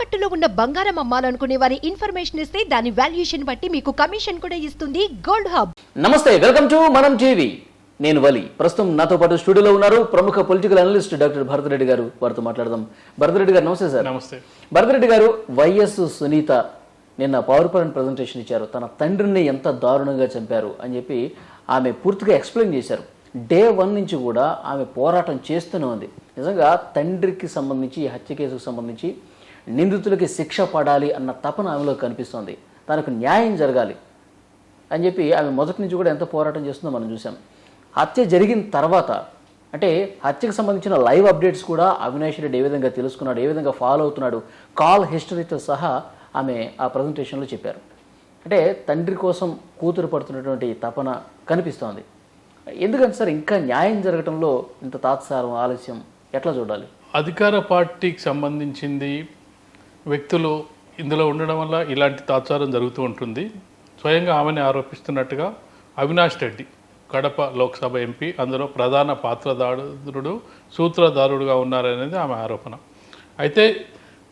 తాకట్టులో ఉన్న బంగారం అమ్మాలనుకునే వారి ఇన్ఫర్మేషన్ ఇస్తే దాని వాల్యుయేషన్ బట్టి మీకు కమిషన్ కూడా ఇస్తుంది గోల్డ్ హబ్. నమస్తే, వెల్కమ్ టు మనం టీవీ. నేను వలి. ప్రస్తుతం నాతో పాటు స్టూడియోలో ఉన్నారు ప్రముఖ political analyst doctor Bharat Reddy గారు. వారితో మాట్లాడదాం. భరత్ రెడ్డి గారు నమస్తే సార్. నమస్తే. భరత్ రెడ్డి గారు, వైఎస్ సునీత నిన్న పవర్ పాయింట్ ప్రజెంటేషన్ ఇచ్చారు. తన తండ్రిని ఎంత దారుణంగా చంపారు అని చెప్పి ఆమె పూర్తిగా ఎక్స్ప్లెయిన్ చేశారు. డే 1 నుంచి కూడా ఆమె పోరాటం చేస్తూనే ఉంది. నిజంగా తండ్రికి సంబంధించి ఈ హత్య కేసుకు సంబంధించి నిందితులకి శిక్ష పడాలి అన్న తపన ఆమెలో కనిపిస్తోంది. తనకు న్యాయం జరగాలి అని చెప్పి ఆమె మొదటి నుంచి కూడా ఎంత పోరాటం చేస్తుందో మనం చూసాం. హత్య జరిగిన తర్వాత అంటే హత్యకు సంబంధించిన లైవ్ అప్డేట్స్ కూడా అవినాష్ రెడ్డి ఏ విధంగా తెలుసుకున్నాడు, ఏ విధంగా ఫాలో అవుతున్నాడు, కాల్ హిస్టరీతో సహా ఆమె ఆ ప్రజెంటేషన్లో చెప్పారు. అంటే తండ్రి కోసం కూతురు పడుతున్నటువంటి తపన కనిపిస్తోంది. ఎందుకంటే సార్ ఇంకా న్యాయం జరగడంలో ఇంత తాత్సారం, ఆలస్యం ఎట్లా చూడాలి? అధికార పార్టీకి సంబంధించింది వ్యక్తులు ఇందులో ఉండడం వల్ల ఇలాంటి తాత్సారం జరుగుతూ ఉంటుంది. స్వయంగా ఆమెను ఆరోపిస్తున్నట్టుగా అవినాష్ రెడ్డి కడప లోక్సభ ఎంపీ అందులో ప్రధాన పాత్రధారుడు, సూత్రధారుడుగా ఉన్నారనేది ఆమె ఆరోపణ. అయితే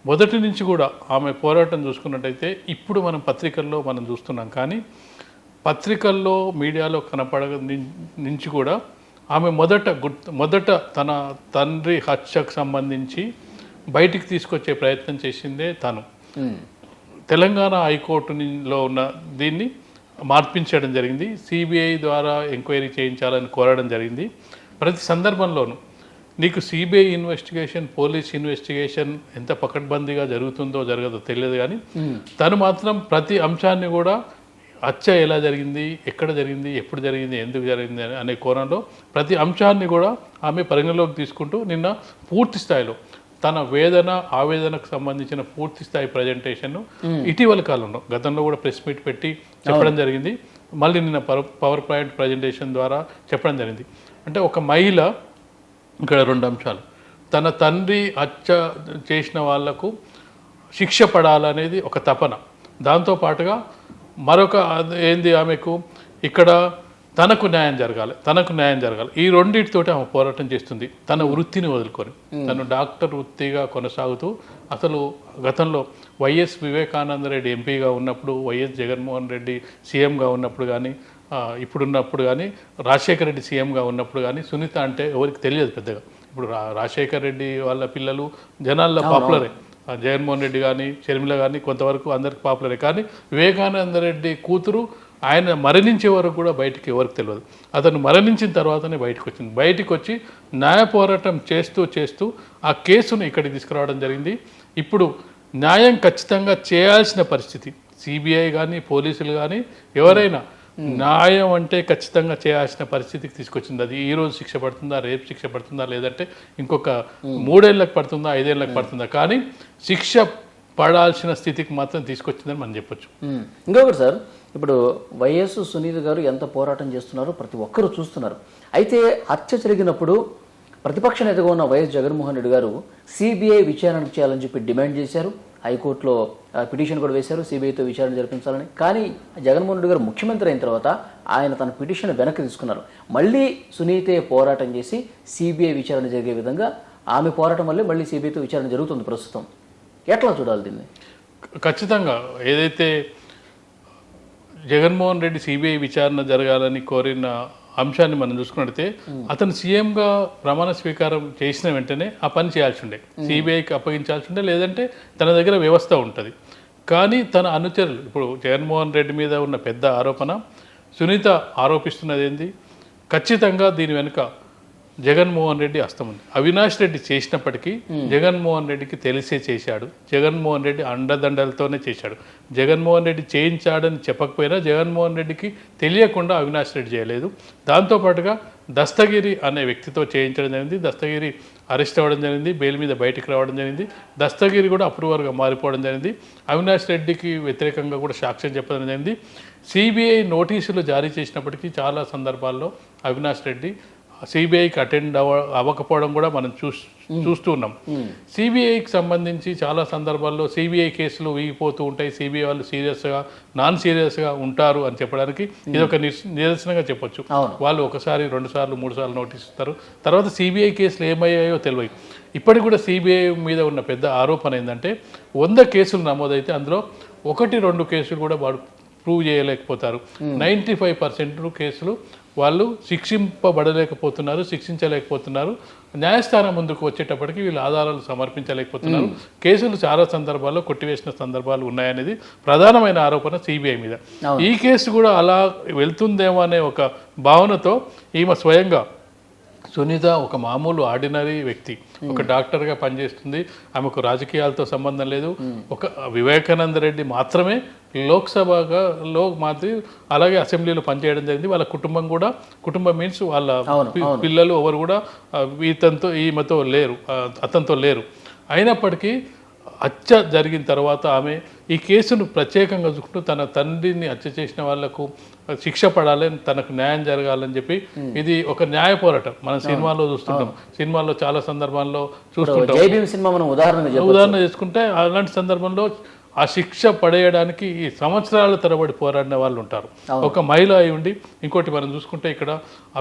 మొదటి నుంచి కూడా ఆమె పోరాటం చూసుకున్నట్టయితే ఇప్పుడు మనం పత్రికల్లో మనం చూస్తున్నాం, కానీ పత్రికల్లో మీడియాలో నుంచి కూడా ఆమె మొదట తన తండ్రి హత్యకు సంబంధించి బయటికి తీసుకొచ్చే ప్రయత్నం చేసిందే తను. తెలంగాణ హైకోర్టులో ఉన్న దీన్ని మార్పించడం జరిగింది. సిబిఐ ద్వారా ఎంక్వైరీ చేయించాలని కోరడం జరిగింది. ప్రతి సందర్భంలోనూ నీకు సిబిఐ ఇన్వెస్టిగేషన్, పోలీస్ ఇన్వెస్టిగేషన్ ఎంత పకడ్బందీగా జరుగుతుందో జరగదో తెలియదు, కానీ తను మాత్రం ప్రతి అంశాన్ని కూడా హత్య ఎలా జరిగింది, ఎక్కడ జరిగింది, ఎప్పుడు జరిగింది, ఎందుకు జరిగింది అనే కోణంలో ప్రతి అంశాన్ని కూడా ఆమె పరిగణలోకి తీసుకుంటూ నిన్న పూర్తి స్థాయిలో తన ఆవేదనకు సంబంధించిన పూర్తి స్థాయి ప్రజెంటేషన్ ఇటీవల కాలంలో గతంలో కూడా ప్రెస్ మీట్ పెట్టి చెప్పడం జరిగింది. మళ్ళీ నిన్న పవర్ పాయింట్ ప్రజెంటేషన్ ద్వారా చెప్పడం జరిగింది. అంటే ఒక మహిళ ఇక్కడ 2 అంశాలు, తన తండ్రి హత్య చేసిన వాళ్లకు శిక్ష పడాలనేది ఒక తపన, దాంతోపాటుగా మరొక ఏంది ఆమెకు ఇక్కడ తనకు న్యాయం జరగాలి. ఈ రెండింటితోటి ఆమె పోరాటం చేస్తుంది. తన వృత్తిని వదులుకొని తను డాక్టర్ వృత్తిగా కొనసాగుతూ అసలు గతంలో వైఎస్ వివేకానంద రెడ్డి ఎంపీగా ఉన్నప్పుడు, వైఎస్ జగన్మోహన్ రెడ్డి సీఎంగా ఉన్నప్పుడు కానీ, ఇప్పుడున్నప్పుడు కానీ, రాజశేఖర రెడ్డి సీఎంగా ఉన్నప్పుడు కానీ సునీత అంటే ఎవరికి తెలియదు పెద్దగా. ఇప్పుడు రాజశేఖర రెడ్డి వాళ్ళ పిల్లలు జనాల్లో పాపులరే, జగన్మోహన్ రెడ్డి కానీ షర్మిల కానీ కొంతవరకు అందరికి పాపులరే, కానీ వివేకానంద రెడ్డి కూతురు ఆయన మరణించే వరకు కూడా బయటికి ఎవరికి తెలియదు. అతను మరణించిన తర్వాతనే బయటికి వచ్చి న్యాయ పోరాటం చేస్తూ ఆ కేసును ఇక్కడికి తీసుకురావడం జరిగింది. ఇప్పుడు న్యాయం ఖచ్చితంగా చేయాల్సిన పరిస్థితి, సిబిఐ కానీ పోలీసులు కానీ ఎవరైనా న్యాయం అంటే ఖచ్చితంగా చేయాల్సిన పరిస్థితికి తీసుకొచ్చింది. అది ఈరోజు శిక్ష పడుతుందా, రేపు శిక్ష పడుతుందా, లేదంటే ఇంకొక 3 ఏళ్ళకి పడుతుందా, 5 ఏళ్ళకి పడుతుందా, కానీ శిక్ష పడాల్సిన స్థితికి మాత్రం తీసుకొచ్చిందని మనం చెప్పొచ్చు. ఇంకొకటి సార్, ఇప్పుడు వైఎస్ సునీత గారు ఎంత పోరాటం చేస్తున్నారో ప్రతి ఒక్కరూ చూస్తున్నారు. అయితే హత్య జరిగినప్పుడు ప్రతిపక్ష నేతగా ఉన్న వైఎస్ జగన్మోహన్ రెడ్డి గారు సిబిఐ విచారణ చేయాలని చెప్పి డిమాండ్ చేశారు. హైకోర్టులో పిటిషన్ కూడా వేశారు సిబిఐతో విచారణ జరిపించాలని. కానీ జగన్మోహన్ రెడ్డి గారు ముఖ్యమంత్రి అయిన తర్వాత ఆయన తన పిటిషన్ వెనక్కి తీసుకున్నారు. మళ్ళీ సునీతే పోరాటం చేసి సిబిఐ విచారణ జరిగే విధంగా ఆమె పోరాటం వల్లే మళ్ళీ సిబిఐతో విచారణ జరుగుతుంది ప్రస్తుతం. ఎట్లా చూడాలి దీన్ని? ఖచ్చితంగా ఏదైతే జగన్మోహన్ రెడ్డి సిబిఐ విచారణ జరగాలని కోరిన అంశాన్ని మనం చూసుకున్నట్లయితే అతను సీఎంగా ప్రమాణ స్వీకారం చేసిన వెంటనే ఆ పని చేయాల్సి ఉండే, సిబిఐకి అప్పగించాల్సి ఉండే, లేదంటే తన దగ్గర వ్యవస్థ ఉంటుంది. కానీ తన అనుచరులు, ఇప్పుడు జగన్మోహన్ రెడ్డి మీద ఉన్న పెద్ద ఆరోపణ, సునీత ఆరోపిస్తున్నది ఏంది, ఖచ్చితంగా దీని వెనుక జగన్మోహన్ రెడ్డి హస్తం ఉంది. అవినాష్ రెడ్డి చేసినప్పటికీ జగన్మోహన్ రెడ్డికి తెలిసే చేశాడు, జగన్మోహన్ రెడ్డి అండదండలతోనే చేశాడు. జగన్మోహన్ రెడ్డి చేయించాడని చెప్పకపోయినా జగన్మోహన్ రెడ్డికి తెలియకుండా అవినాష్ రెడ్డి చేయలేదు. దాంతోపాటుగా దస్తగిరి అనే వ్యక్తితో చేయించడం జరిగింది. దస్తగిరి అరెస్ట్ అవ్వడం జరిగింది, బెయిల్ మీద బయటికి రావడం జరిగింది. దస్తగిరి కూడా అప్రూవర్గా మారిపోవడం జరిగింది. అవినాష్ రెడ్డికి వ్యతిరేకంగా కూడా సాక్ష్యం చెప్పడం జరిగింది. సిబిఐ నోటీసులు జారీ చేసినప్పటికీ చాలా సందర్భాల్లో అవినాష్ రెడ్డి సిబిఐకి అటెండ్ అవ్వకపోవడం కూడా మనం చూస్తూ ఉన్నాం. సిబిఐకి సంబంధించి చాలా సందర్భాల్లో సిబిఐ కేసులు వీగిపోతూ ఉంటాయి, సిబిఐ వాళ్ళు సీరియస్గా నాన్ సీరియస్గా ఉంటారు అని చెప్పడానికి ఇది ఒక నిదర్శనంగా చెప్పొచ్చు. వాళ్ళు ఒకసారి 2 సార్లు 3 సార్లు నోటీస్ ఇస్తారు, తర్వాత సిబిఐ కేసులు ఏమయ్యాయో తెలియదు. ఇప్పటికి కూడా సిబిఐ మీద ఉన్న పెద్ద ఆరోపణ ఏంటంటే 100 కేసులు నమోదైతే అందులో 1-2 కేసులు కూడా వాడు ప్రూవ్ చేయలేకపోతారు. 95% కేసులు వాళ్ళు శిక్షించలేకపోతున్నారు. న్యాయస్థానం ముందుకు వచ్చేటప్పటికి వీళ్ళు ఆధారాలు సమర్పించలేకపోతున్నారు. కేసులు చాలా సందర్భాల్లో కొట్టివేసిన సందర్భాలు ఉన్నాయనేది ప్రధానమైన ఆరోపణ సిబిఐ మీద. ఈ కేసు కూడా అలా వెళ్తుందేమో అనే ఒక భావనతో ఈమె స్వయంగా సునీత ఒక మామూలు ఆర్డినరీ వ్యక్తి, ఒక డాక్టర్గా పనిచేస్తుంది, ఆమెకు రాజకీయాలతో సంబంధం లేదు. ఒక వివేకానంద రెడ్డి మాత్రమే లోక్సభలో మాత్రం అలాగే అసెంబ్లీలో పనిచేయడం జరిగింది. వాళ్ళ కుటుంబం మీన్స్ వాళ్ళ పిల్లలు ఎవరు కూడా ఈమెతో లేరు, అతనితో లేరు. అయినప్పటికీ హత్య జరిగిన తర్వాత ఆమె ఈ కేసును ప్రత్యేకంగా చూసుకుంటూ తన తండ్రిని హత్య చేసిన వాళ్లకు శిక్ష పడాలని, తనకు న్యాయం జరగాలని చెప్పి ఇది ఒక న్యాయ పోరాటం మనం సినిమాలో చూస్తుంటాం. సినిమాల్లో చాలా సందర్భాల్లో చూస్తుంటాం. ఉదాహరణ చేసుకుంటే అలాంటి సందర్భంలో ఆ శిక్ష పడేయడానికి ఈ సంవత్సరాల తరబడి పోరాడిన వాళ్ళు ఉంటారు. ఒక మహిళ అయి ఉండి ఇంకోటి మనం చూసుకుంటే ఇక్కడ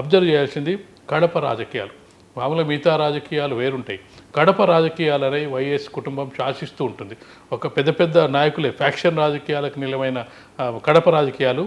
అబ్జర్వ్ చేయాల్సింది కడప రాజకీయాలు. మామూలుగా మిగతా రాజకీయాలు వేరుంటాయి, కడప రాజకీయాలనే వైఎస్ కుటుంబం శాసిస్తూ ఉంటుంది. ఒక పెద్ద నాయకులే ఫ్యాక్షన్ రాజకీయాలకు నిలమైన కడప రాజకీయాలు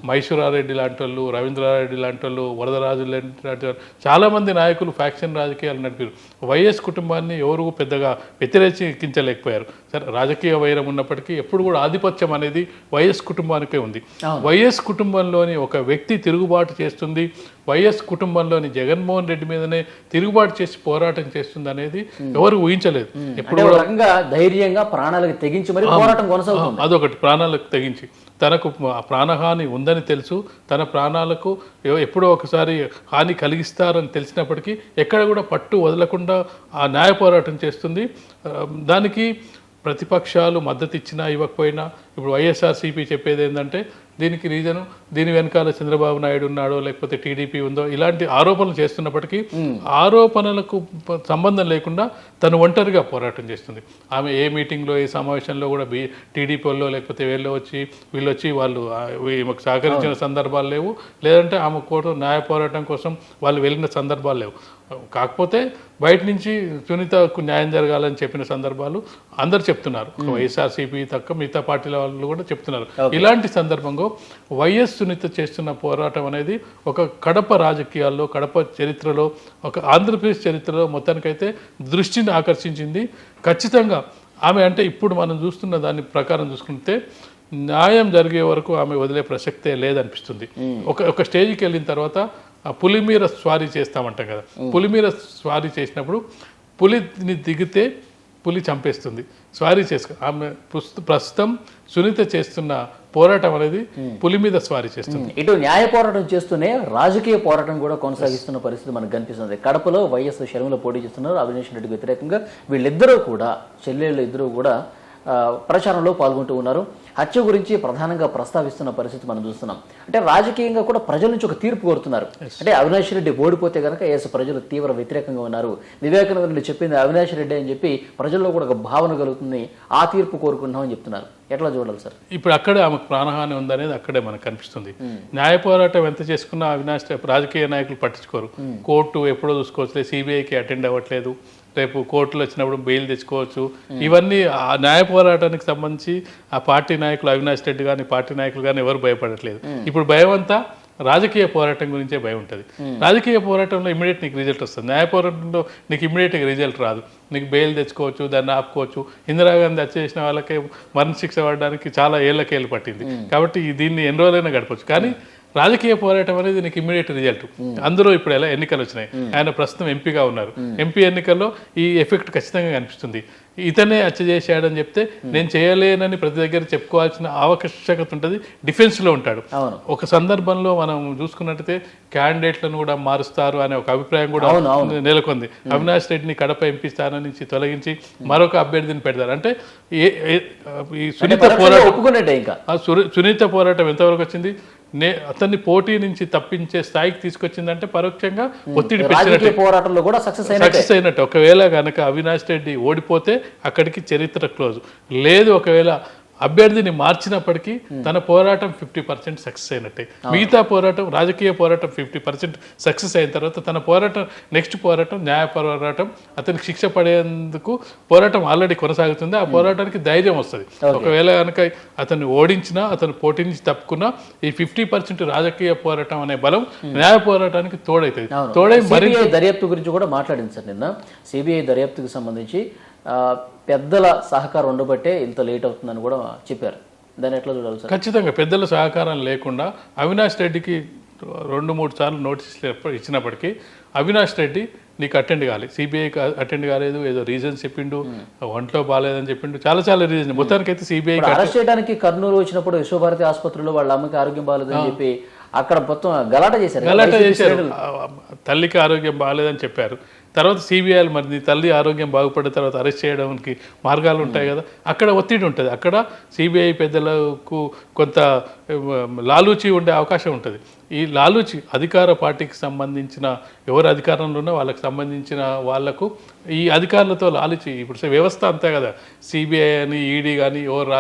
మైసూరారెడ్డి లాంటి వాళ్ళు, రవీంద్రారెడ్డి లాంటి వాళ్ళు, వరదరాజు లాంటి వాళ్ళు చాలామంది నాయకులు ఫ్యాక్షన్ రాజకీయాలు నడిపారు. వైఎస్ కుటుంబాన్ని ఎవరు పెద్దగా వ్యతిరేకించలేకపోయారు. సరే, రాజకీయ వైరం ఉన్నప్పటికీ ఎప్పుడు కూడా ఆధిపత్యం అనేది వైఎస్ కుటుంబానికే ఉంది. వైఎస్ కుటుంబంలోని ఒక వ్యక్తి తిరుగుబాటు చేస్తుంది, వైఎస్ కుటుంబంలోని జగన్మోహన్ రెడ్డి మీదనే తిరుగుబాటు చేసి పోరాటం చేస్తుంది అనేది ఎవరు ఊహించలేదు. ఎప్పుడు ధైర్యంగా ప్రాణాలకు తెగించి మరి పోరాటం కొనసాగుతుంది. అదొకటి, ప్రాణాలకు తెగించి తనకు ప్రాణహాని ఉందని తెలుసు, తన ప్రాణాలకు ఎప్పుడో ఒకసారి హాని కలిగిస్తారని తెలిసినప్పటికీ ఎక్కడ కూడా పట్టు వదలకుండా ఆ న్యాయ పోరాటం చేస్తుంది. దానికి ప్రతిపక్షాలు మద్దతు ఇచ్చినా ఇవ్వకపోయినా ఇప్పుడు వైఎస్ఆర్సీపీ చెప్పేది ఏంటంటే దీనికి రీజను దీని వెనకాల చంద్రబాబు నాయుడు ఉన్నాడో లేకపోతే టీడీపీ ఉందో ఇలాంటి ఆరోపణలు చేస్తున్నప్పటికీ ఆరోపణలకు సంబంధం లేకుండా తను ఒంటరిగా పోరాటం చేస్తుంది. ఆమె ఏ మీటింగ్లో ఏ సమావేశంలో కూడా టీడీపీ వాళ్ళు లేకపోతే వీళ్ళు వచ్చి వాళ్ళు ఈమెకు సహకరించిన సందర్భాలు లేవు, లేదంటే ఆమె కోర్టు న్యాయ పోరాటం కోసం వాళ్ళు వెళ్ళిన సందర్భాలు లేవు. కాకపోతే బయట నుంచి సునీతకు న్యాయం జరగాలని చెప్పిన సందర్భాలు అందరు చెప్తున్నారు, వైఎస్ఆర్సీపీ తక్క మిగతా పార్టీల వాళ్ళు కూడా చెప్తున్నారు. ఇలాంటి సందర్భంలో వైఎస్ సునీత చేస్తున్న పోరాటం అనేది ఒక కడప రాజకీయాల్లో, కడప చరిత్రలో, ఒక ఆంధ్రప్రదేశ్ చరిత్రలో మొత్తానికైతే దృష్టిని ఆకర్షించింది. ఖచ్చితంగా ఆమె అంటే ఇప్పుడు మనం చూస్తున్న దాని ప్రకారం చూసుకుంటే న్యాయం జరిగే వరకు ఆమె వదిలే ప్రసక్తే లేదనిపిస్తుంది. ఒక స్టేజ్కి వెళ్ళిన తర్వాత పులిమీర స్వారీ చేస్తామంటాం కదా, పులిమీర స్వారీ చేసినప్పుడు పులిని దిగితే పులి చంపేస్తుంది. స్వారీ ఆమె ప్రస్తుతం సునీత చేస్తున్న పోరాటం అనేది పులి మీద స్వారీ చేస్తుంది. ఇటు న్యాయ పోరాటం చేస్తూనే రాజకీయ పోరాటం కూడా కొనసాగిస్తున్న పరిస్థితి మనకు కనిపిస్తుంది. కడపలో వైఎస్ షర్మిల పోటీ చేస్తున్నారు, అవినాష్ రెడ్డికి వ్యతిరేకంగా. వీళ్ళిద్దరూ కూడా, చెల్లెళ్ళు ఇద్దరు కూడా ప్రచారంలో పాల్గొంటూ ఉన్నారు. హత్య గురించి ప్రధానంగా ప్రస్తావిస్తున్న పరిస్థితి మనం చూస్తున్నాం. అంటే రాజకీయంగా కూడా ప్రజల నుంచి ఒక తీర్పు కోరుతున్నారు. అంటే అవినాష్ రెడ్డి ఓడిపోతే కనుక ప్రజలు తీవ్ర వ్యతిరేకంగా ఉన్నారు, వివేకానంద రెడ్డి చెప్పింది అవినాష్ రెడ్డి అని చెప్పి ప్రజల్లో కూడా ఒక భావన కలుగుతుంది, ఆ తీర్పు కోరుకుంటున్నామని చెప్తున్నారు. ఎట్లా చూడాలి సార్? ఇప్పుడు అక్కడే ఆమెకు ప్రాణహాని ఉందనేది అక్కడే మనకు కనిపిస్తుంది. న్యాయ పోరాటం ఎంత చేసుకున్నా అవినాష్ రాజకీయ నాయకులు పట్టించుకోరు. కోర్టు ఎప్పుడో చూసుకోవచ్చు, సిబిఐకి అటెండ్ అవ్వట్లేదు, రేపు కోర్టులు వచ్చినప్పుడు బెయిల్ తెచ్చుకోవచ్చు. ఇవన్నీ ఆ న్యాయ పోరాటానికి సంబంధించి ఆ పార్టీ నాయకులు అవినాష్ రెడ్డి కానీ పార్టీ నాయకులు కానీ ఎవరు భయపడట్లేదు. ఇప్పుడు భయం అంతా రాజకీయ పోరాటం గురించే భయం ఉంటుంది. రాజకీయ పోరాటంలో ఇమీడియట్ నీకు రిజల్ట్ వస్తుంది, న్యాయ పోరాటంలో నీకు ఇమీడియట్గా రిజల్ట్ రాదు. నీకు బెయిల్ తెచ్చుకోవచ్చు, దాన్ని ఆపుకోవచ్చు. ఇందిరాగాంధీ హత్య చేసిన వాళ్ళకే మరణశిక్ష పడడానికి చాలా ఏళ్ళకేళ్ళు పట్టింది. కాబట్టి దీన్ని ఎన్ని రోజులైనా గడపచ్చు. కానీ రాజకీయ పోరాటం అనేది నీకు ఇమ్మీడియట్ రిజల్ట్. అందరూ ఇప్పుడు ఎలా ఎన్నికలు వచ్చినాయి, ఆయన ప్రస్తుతం ఎంపీగా ఉన్నారు. ఎంపీ ఎన్నికల్లో ఈ ఎఫెక్ట్ ఖచ్చితంగా కనిపిస్తుంది. ఇతనే హత్య చేశాడని చెప్తే నేను చేయలేనని ప్రతి దగ్గర చెప్పుకోవాల్సిన ఆవశ్యకత ఉంటుంది. డిఫెన్స్లో ఉంటాడు. ఒక సందర్భంలో మనం చూసుకున్నట్టయితే క్యాండిడేట్లను కూడా మారుస్తారు అనే ఒక అభిప్రాయం కూడా నెలకొంది. అవినాష్ రెడ్డిని కడప ఎంపీ స్థానం నుంచి తొలగించి మరొక అభ్యర్థిని పెడతారు. అంటే ఈ సునీత పోరాటం ఎంతవరకు వచ్చింది? అతన్ని పోటీ నుంచి తప్పించే స్థాయికి తీసుకొచ్చిందంటే పరోక్షంగా ఒత్తిడి రాజకీయ పోరాటంలో కూడా సక్సెస్ అయినట్టు. ఒకవేళ కనుక అవినాష్ రెడ్డి ఓడిపోతే అక్కడికి చరిత్ర క్లోజ్. లేదు ఒకవేళ అభ్యర్థిని మార్చినప్పటికీ తన పోరాటం 50% సక్సెస్ అయినట్టే. మిగతా పోరాటం, రాజకీయ పోరాటం 50% సక్సెస్ అయిన తర్వాత తన పోరాటం, నెక్స్ట్ పోరాటం న్యాయ పోరాటం, అతనికి శిక్ష పడేందుకు పోరాటం ఆల్రెడీ కొనసాగుతుంది. ఆ పోరాటానికి ధైర్యం వస్తుంది. ఒకవేళ కనుక అతన్ని ఓడించినా, అతను పోటీ నుంచి తప్పుకున్నా, ఈ 50% రాజకీయ పోరాటం అనే బలం న్యాయ పోరాటానికి తోడైతుంది. దర్యాప్తు గురించి కూడా మాట్లాడింది సార్ నిన్న. సిబిఐ దర్యాప్తుకు సంబంధించి పెద్దల సహకారం ఉండబట్టే ఇంత లేట్ అవుతుందని కూడా చెప్పారు. దాన్ని ఎట్లా చూడాలి సార్? ఖచ్చితంగా పెద్దల సహకారం లేకుండా అవినాష్ రెడ్డికి 2-3 సార్లు నోటీసులు ఇచ్చినప్పటికీ అవినాష్ రెడ్డి నీకు అటెండ్ కాలేదు, సిబిఐకి అటెండ్ కాలేదు, ఏదో రీజన్స్ చెప్పిండు, ఒంట్లో బాగాలేదని చెప్పిండు, చాలా రీజన్. మొత్తానికి అయితే సిబిఐ అరెస్ట్ చేయడానికి కర్నూలు వచ్చినప్పుడు విశ్వభారతి ఆసుపత్రిలో వాళ్ళ అమ్మకి ఆరోగ్యం బాగాలేదని చెప్పి అక్కడ మొత్తం గలాట చేశారు. తల్లికి ఆరోగ్యం బాగాలేదని చెప్పారు. తర్వాత సిబిఐలు మరి నీ తల్లి ఆరోగ్యం బాగుపడిన తర్వాత అరెస్ట్ చేయడానికి మార్గాలు ఉంటాయి కదా, అక్కడ ఒత్తిడి ఉంటుంది. అక్కడ సిబిఐ పెద్దలకు కొంత లాలూచి ఉండే అవకాశం ఉంటుంది. ఈ లాలూచి అధికార పార్టీకి సంబంధించిన ఎవరు అధికారంలో ఉన్నా వాళ్ళకి సంబంధించిన వాళ్లకు ఈ అధికారులతో లాలూచి, ఇప్పుడు వ్యవస్థ అంతే కదా, సిబిఐ అని ఈడీ కానీ ఎవరు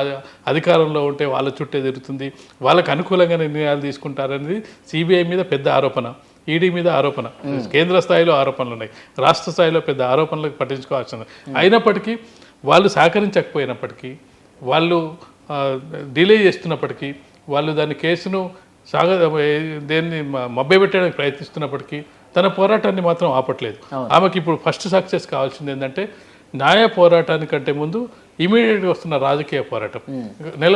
అధికారంలో ఉంటే వాళ్ళ చుట్టే తిరుగుతుంది, వాళ్ళకు అనుకూలంగా నిర్ణయాలు తీసుకుంటారనేది సిబిఐ మీద పెద్ద ఆరోపణ, ఈడీ మీద ఆరోపణ, కేంద్ర స్థాయిలో ఆరోపణలు ఉన్నాయి, రాష్ట్ర స్థాయిలో పెద్ద ఆరోపణలకు పట్టించుకోవాల్సింది. అయినప్పటికీ వాళ్ళు సహకరించకపోయినప్పటికీ, వాళ్ళు డిలే చేస్తున్నప్పటికీ, వాళ్ళు దాని కేసును దేన్ని మభ్యపెట్టడానికి ప్రయత్నిస్తున్నప్పటికీ తన పోరాటాన్ని మాత్రం ఆపట్లేదు. ఆమెకి ఇప్పుడు ఫస్ట్ సక్సెస్ కావాల్సింది ఏంటంటే న్యాయ పోరాటానికంటే ముందు ఇమీడియట్గా వస్తున్న రాజకీయ పోరాటం. నెల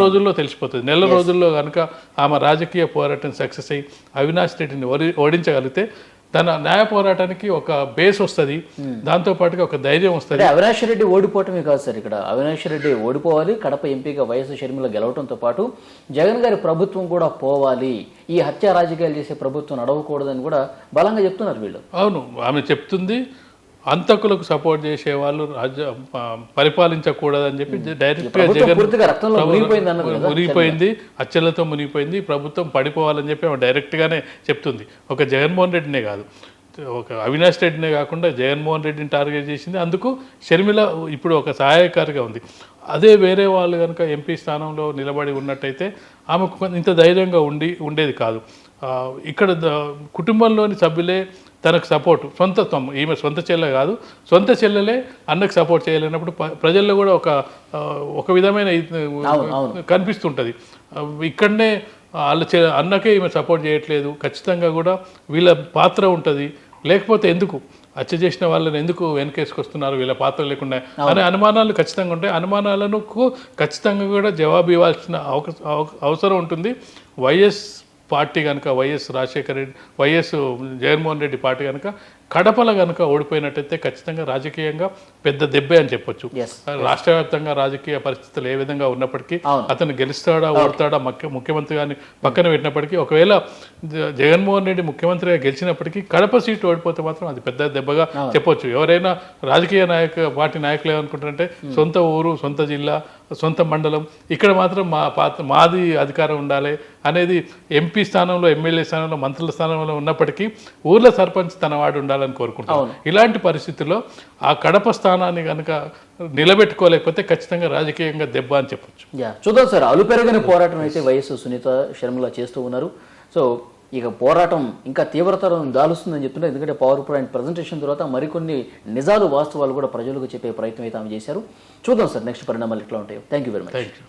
రోజుల్లో తెలిసిపోతుంది. నెల రోజుల్లో కనుక ఆమె రాజకీయ పోరాటం సక్సెస్ అయ్యి అవినాష్ రెడ్డిని ఓడించగలిగితే తన న్యాయ పోరాటానికి ఒక బేస్ వస్తుంది, దాంతో పాటుగా ఒక ధైర్యం వస్తుంది. అవినాష్ రెడ్డి ఓడిపోవటమే కాదు సార్, ఇక్కడ అవినాష్ రెడ్డి ఓడిపోవాలి, కడప ఎంపీగా వైఎస్ షర్మిల గెలవడంతో పాటు జగన్ గారి ప్రభుత్వం కూడా పోవాలి, ఈ హత్య రాజకీయాలు చేసే ప్రభుత్వం నడవకూడదని కూడా బలంగా చెప్తున్నారు వీళ్ళు. అవును, ఆమె చెప్తుంది అంతకులకు సపోర్ట్ చేసే వాళ్ళు పరిపాలించకూడదని చెప్పి డైరెక్ట్గా జగన్ మునిగిపోయింది, హత్యలతో మునిగిపోయింది, ప్రభుత్వం పడిపోవాలని చెప్పి ఆమె డైరెక్ట్గానే చెప్తుంది. ఒక జగన్మోహన్ రెడ్డినే కాదు, ఒక అవినాష్ రెడ్డినే కాకుండా జగన్మోహన్ రెడ్డిని టార్గెట్ చేసింది. అందుకు షర్మిల ఇప్పుడు ఒక సహాయకారిగా ఉంది. అదే వేరే వాళ్ళు కనుక ఎంపీ స్థానంలో నిలబడి ఉన్నట్టయితే ఆమెకు ఇంత ధైర్యంగా ఉండేది కాదు. ఇక్కడ కుటుంబంలోని సభ్యులే తనకు సపోర్ట్, ఈమె సొంత చెల్లె కాదు, సొంత చెల్లెలే అన్నకు సపోర్ట్ చేయలేనప్పుడు ప్రజల్లో కూడా ఒక విధమైన కనిపిస్తుంటుంది. ఇక్కడనే వాళ్ళ అన్నకే ఈమె సపోర్ట్ చేయట్లేదు, ఖచ్చితంగా కూడా వీళ్ళ పాత్ర ఉంటుంది, లేకపోతే ఎందుకు హత్య చేసిన వాళ్ళని ఎందుకు వెనకేసుకొస్తున్నారు వీళ్ళ పాత్ర లేకుండా అనే అనుమానాలు ఖచ్చితంగా ఉంటాయి. అనుమానాలను ఖచ్చితంగా కూడా జవాబు ఇవ్వాల్సిన అవసరం ఉంటుంది. వైఎస్ పార్టీ కనుక, YS Rajasekhara Reddy, YS Jaganmohan Reddy party కనుక కడపలో కనుక ఓడిపోయినట్టయితే ఖచ్చితంగా రాజకీయంగా పెద్ద దెబ్బే అని చెప్పొచ్చు. రాష్ట్ర వ్యాప్తంగా రాజకీయ పరిస్థితులు ఏ విధంగా ఉన్నప్పటికీ అతను గెలుస్తాడా ఓడతాడా ముఖ్యమంత్రి గారిని పక్కన పెట్టినప్పటికీ, ఒకవేళ జగన్మోహన్ రెడ్డి ముఖ్యమంత్రిగా గెలిచినప్పటికీ కడప సీటు ఓడిపోతే మాత్రం అది పెద్ద దెబ్బగా చెప్పొచ్చు. ఎవరైనా రాజకీయ పార్టీ నాయకులు ఏమనుకుంటారంటే సొంత ఊరు, సొంత జిల్లా, సొంత మండలం, ఇక్కడ మాత్రం మాది అధికారం ఉండాలి అనేది ఎంపీ స్థానంలో, ఎమ్మెల్యే స్థానంలో, మంత్రుల స్థానంలో ఉన్నప్పటికీ ఊర్ల సర్పంచ్ తన వాడు ఉండాలని కోరుకుంటాం. ఇలాంటి పరిస్థితుల్లో ఆ కడప స్థానాన్ని కనుక నిలబెట్టుకోలేకపోతే ఖచ్చితంగా రాజకీయంగా దెబ్బ అని చెప్పొచ్చు. చూద్దాం సార్, అలుపెరగని పోరాటం అయితే వైఎస్ సునీత షర్మిల చేస్తూ ఉన్నారు. సో ఇక పోరాటం ఇంకా తీవ్రతరం దాలుస్తుందని చెప్తున్నారు. ఎందుకంటే పవర్ పాయింట్ ప్రజెంటేషన్ తర్వాత మరికొన్ని నిజాలు, వాస్తవాలు కూడా ప్రజలకు చెప్పే ప్రయత్నం అయితే ఆమె చేశారు. చూద్దాం సార్ నెక్స్ట్ పరిణామాలు ఎట్లా ఉంటాయో. Thank you very much.